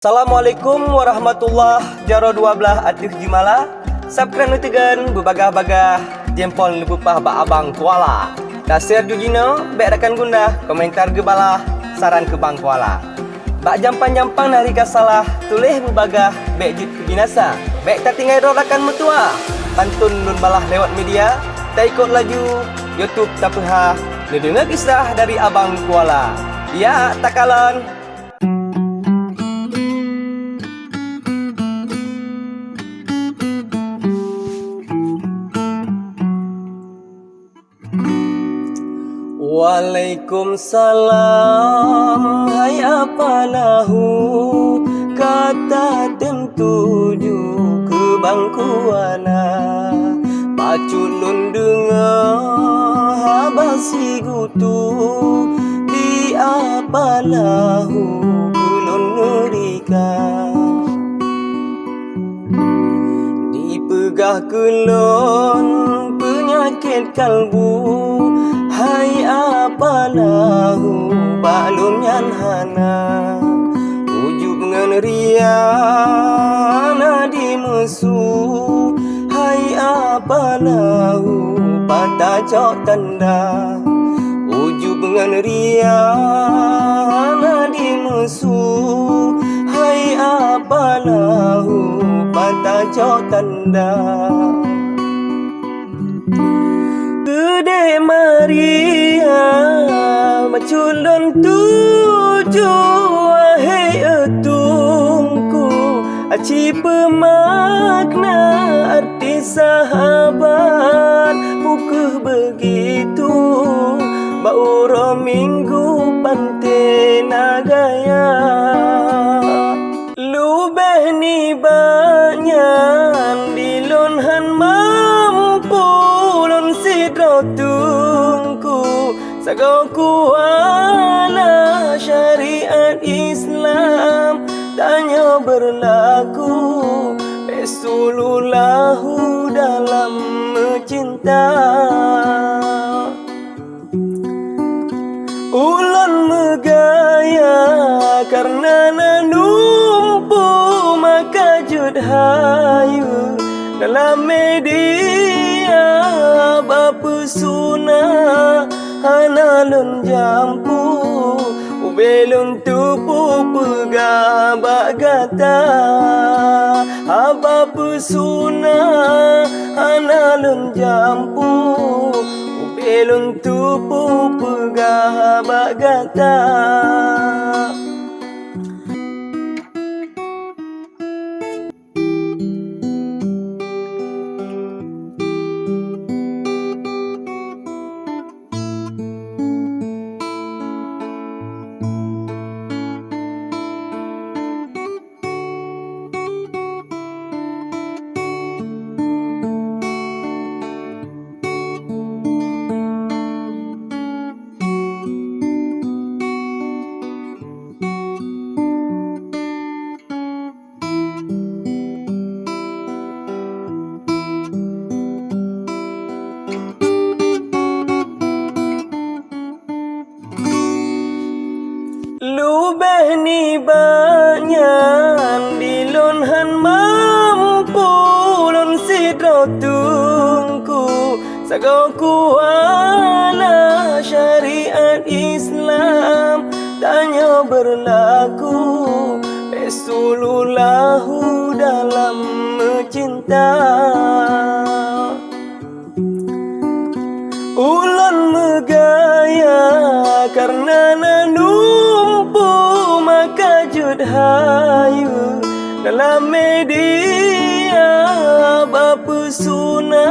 Assalamualaikum warahmatullahi jaro 12 atuh jimala. Subscribe nutigan bebagah-bagah jempol lebupah ba abang kuala. Da share jugino bek rakan guna komentar gebalah saran ke bang kuala. Bak jampang-jampang hari kasalah tulih bebagah bek jit kebinasa. Bek tak tinggal rakan metua. Pantun nun balah lewat media. Tak ikut laju YouTube tak pehah. Dengar kisah dari abang kuala. Ya tak kalan. Waalaikumsalam, hai apa lahu kata tentuju ke bangkuana paculun dengar habasi gutu di apa lahu kulun nurika dipegah kulun penyakit kalbu. Hai apa lahu balum yan hana ujub ngan riana di musuh. Hai apa lahu patah cok tanda ujub ngan riana di musuh. Hai apa lahu patah cok tanda Gede Maria maculun tuju wahai etungku aci pemakna arti sahabat bukuh begitu bauro minggu pante nagaya lubeh ni banyak dilunhan mampu tungku sagau kuala syariat Islam tanya berlaku Rasulullahu dalam mencinta ulan megaya karena nanumpu maka judhayu dalam media bapesuna hanalun jampu ubelun tupu pegah bagata bapesuna hanalun jampu ubelun tupu pegah bagata lubeh ni banyak dilunhan mampu lun sidro tungku sagau kuala syariat Islam tanya berlaku Rasulullahu dalam mencinta ulan megaya karena nanumpu maka judhayu dalam media bapesuna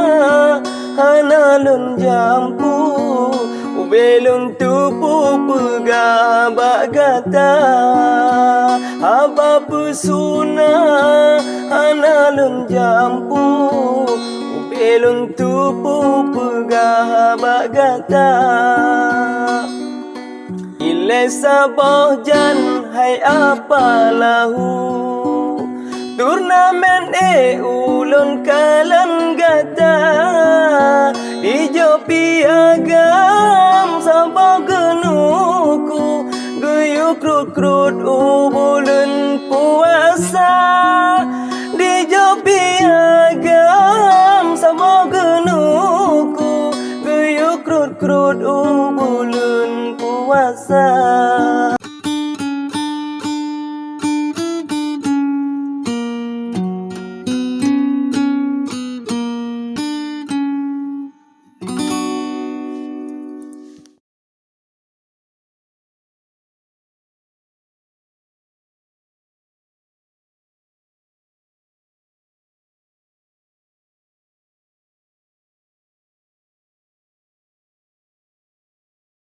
hanalun jampu ubelun tupu pegah bagata bapesuna hanalun jampu ubelun tupu pegah bagata ile sabah jan hai apa lahu turnamen ulun kalan gata di jopi agam sabah genuku guyuk krut-krut ubulun pu puasa di jo piagam sama genuku guyuk krut-krut bulan puasa.